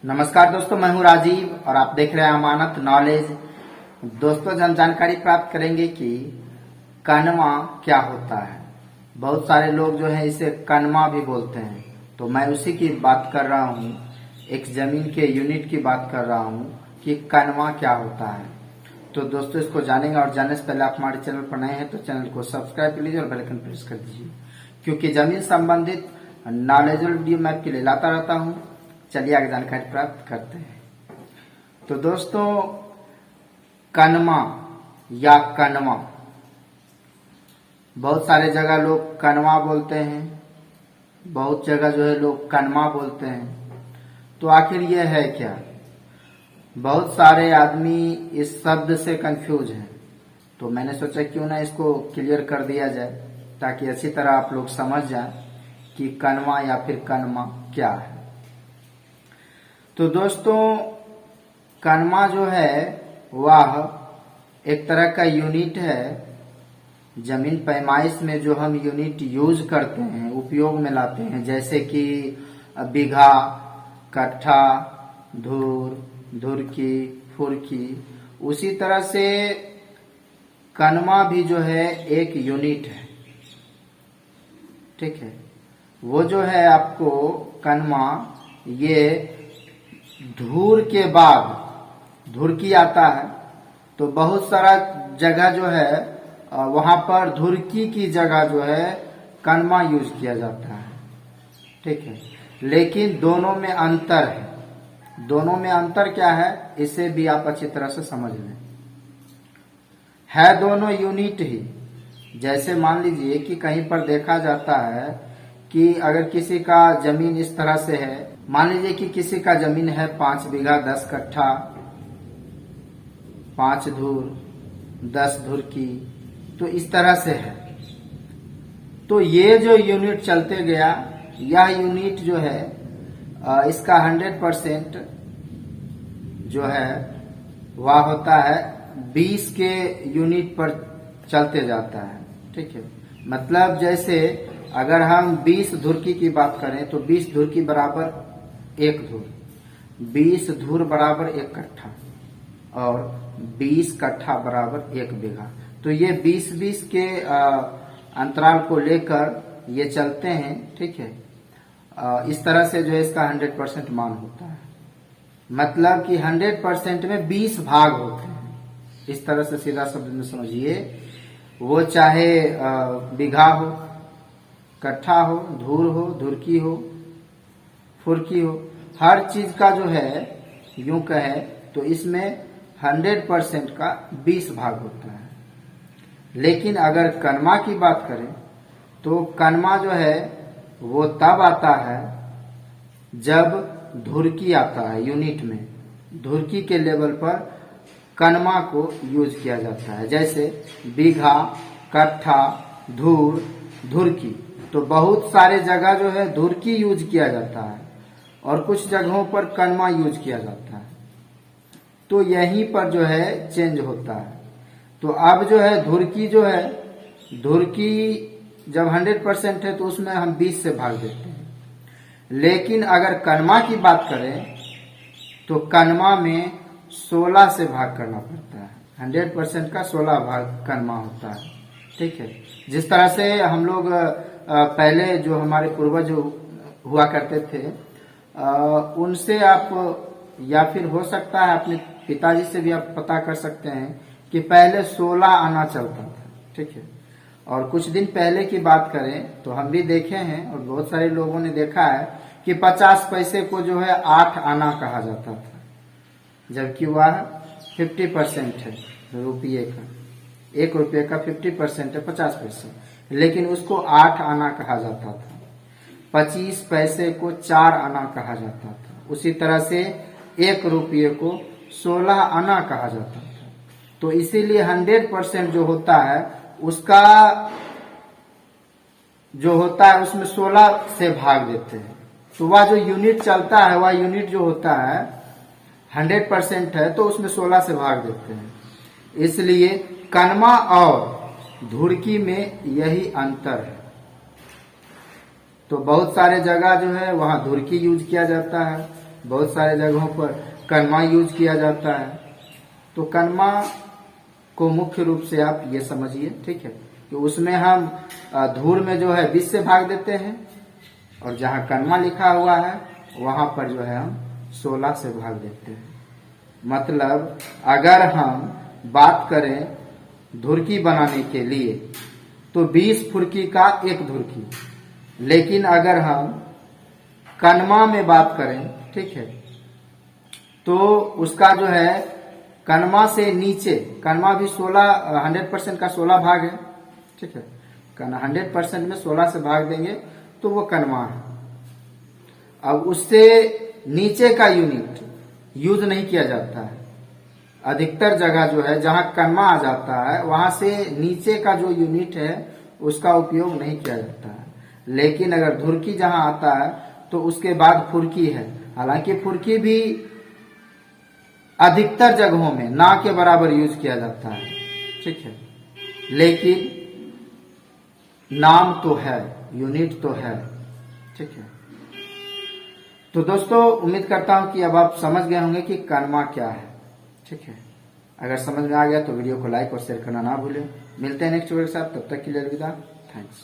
नमस्कार दोस्तों, मैं हूं राजीव और आप देख रहे हैं अमानत नॉलेज। दोस्तों, हम जानकारी प्राप्त करेंगे कि कनवा क्या होता है। बहुत सारे लोग जो है इसे कनवा भी बोलते हैं, तो मैं उसी की बात कर रहा हूं, एक जमीन के यूनिट की बात कर रहा हूं कि कनवा क्या होता है। तो दोस्तों, इसको जानेंगे और जानने से पहले आप हमारे चैनल पर नए हैं तो चैनल को सब्सक्राइब कर लीजिए और बेल आइकन प्रेस कर दीजिए, क्योंकि जमीन संबंधित नॉलेजेबल वीडियो मैं आपके लिए लाता रहता हूं। चलिए आगे जानकारी प्राप्त करते हैं। तो दोस्तों, कनवा या कनवा, बहुत सारे जगह लोग कनवा बोलते हैं, बहुत जगह जो है लोग कनवा बोलते हैं। तो आखिर ये है क्या? बहुत सारे आदमी इस शब्द से कंफ्यूज हैं, तो मैंने सोचा क्यों ना इसको क्लियर कर दिया जाए, ताकि अच्छी तरह आप लोग समझ जाएं कि कनवा या फिर कनवा क्या है। तो दोस्तों, कनवा जो है वह एक तरह का यूनिट है। जमीन पैमाइश में जो हम यूनिट यूज करते हैं, उपयोग में लाते हैं, जैसे कि बीघा, कट्ठा, धूर, धुरकी, फुरकी, उसी तरह से कनवा भी जो है एक यूनिट है। ठीक है, वो जो है आपको कनवा, ये धूर के बाद धुरकी आता है, तो बहुत सारा जगह जो है वहां पर धुरकी की जगह जो है कनवा यूज किया जाता है। ठीक है, लेकिन दोनों में अंतर है। दोनों में अंतर क्या है, इसे भी आप अच्छी तरह से समझ लें। है दोनों यूनिट ही। जैसे मान लीजिए कि कहीं पर देखा जाता है कि अगर किसी का जमीन इस तरह से है, मान लीजिए कि किसी का जमीन है 5 बीघा 10 कट्ठा, 5 धूर 10 धुरकी, तो इस तरह से है। तो ये जो यूनिट चलते गया, यह यूनिट जो है इसका 100% जो है वह होता है 20 के यूनिट पर चलते जाता है। ठीक है, मतलब जैसे अगर हम 20 धुरकी की बात करें तो 20 धुरकी बराबर 1 धूर, 20 धूर बराबर 1 कट्ठा और 20 कट्ठा बराबर 1 बीघा। तो ये 20-20 के अंतराल को लेकर ये चलते हैं। ठीक है, इस तरह से जो है इसका 100% मान होता है। मतलब कि 100% में 20 भाग होते हैं। इस तरह से सीधा शब्द में समझिए, वो चाहे बीघा हो, कट्ठा हो, धूर हो, धुरकी हो, फुरकी हो, हर चीज का जो है यूं कहे तो इसमें 100% का 20 भाग होता है। लेकिन अगर कनवा की बात करें तो कनवा जो है वो तब आता है जब धुरकी आता है यूनिट में। धुरकी के लेवल पर कनवा को यूज किया जाता है, जैसे बीघा, कट्ठा, धूर, धुरकी। तो बहुत सारे जगह जो है धुरकी यूज किया जाता है और कुछ जगहों पर कनवा यूज किया जाता है। तो यहीं पर जो है चेंज होता है। तो अब जो है धुरकी जो है, धुरकी जब 100% है तो उसमें हम 20 से भाग देते हैं। लेकिन अगर कनवा की बात करें तो कनवा में 16 से भाग करना पड़ता है। 100% का 16 भाग कनवा होता है। ठीक है, जिस तरह से हम लोग पहले जो हमारे पूर्वज हुआ करते थे, उनसे आप या फिर हो सकता है अपने पिताजी से भी आप पता कर सकते हैं कि पहले 16 आना चलता था। ठीक है, और कुछ दिन पहले की बात करें तो हम भी देखे हैं और बहुत सारे लोगों ने देखा है कि 50 पैसे को जो है 8 आना कहा जाता था, जबकि वह 50% है रुपये का। 1 रुपये का 50% है 50 पैसे, लेकिन उसको 8 आना कहा जाता था। 25 पैसे को 4 आना कहा जाता था। उसी तरह से 1 रुपये को 16 आना कहा जाता था। तो इसीलिए 100% जो होता है उसका जो होता है उसमें 16 से भाग देते हैं। तो वह जो यूनिट चलता है, वह यूनिट जो होता है 100% है तो उसमें 16 से भाग देते हैं। इसलिए कनवा और धुरकी में यही अंतर है। तो बहुत सारे जगह जो है वहां धुरकी यूज किया जाता है बहुत सारे जगहों पर कनमा यूज किया जाता है। तो कनमा को मुख्य रूप से आप ये समझिए, ठीक है, कि उसमें हम धूर में जो है 20 से भाग देते हैं और जहां कनमा लिखा हुआ है वहां पर जो है हम 16 से भाग देते हैं। मतलब अगर हम बात करें धुरकी बनाने के लिए तो 20 फुरकी का एक धुरकी, लेकिन अगर हम कनमा में बात करें, ठीक है, तो उसका जो है कनमा से नीचे, कनमा भी 100% का 16 भाग है, ठीक है, 100% में 16 से भाग देंगे तो वो कनमा है। अब उससे नीचे का यूनिट यूज नहीं किया जाता है। अधिकतर जगह जो है जहां कनमा आ जाता है वहां से नीचे का जो यूनिट है उसका उपयोग नहीं किया जाता है। लेकिन अगर धुरकी जहां आता है तो उसके बाद फुरकी है। हालांकि फुरकी भी अधिकतर जगहों में ना के बराबर यूज किया जाता है, ठीक है, लेकिन नाम तो है, यूनिट तो है, ठीक है। तो दोस्तों उम्मीद करता हूं कि अब आप समझ गए होंगे कि कनमा क्या है, ठीक है। अगर समझ में आ गया तो वीडियो को लाइक और शेयर करना ना भूलें। मिलते हैं नेक्स्ट वीडियो के साथ, तब तक के लिए अलविदा, थैंक्स।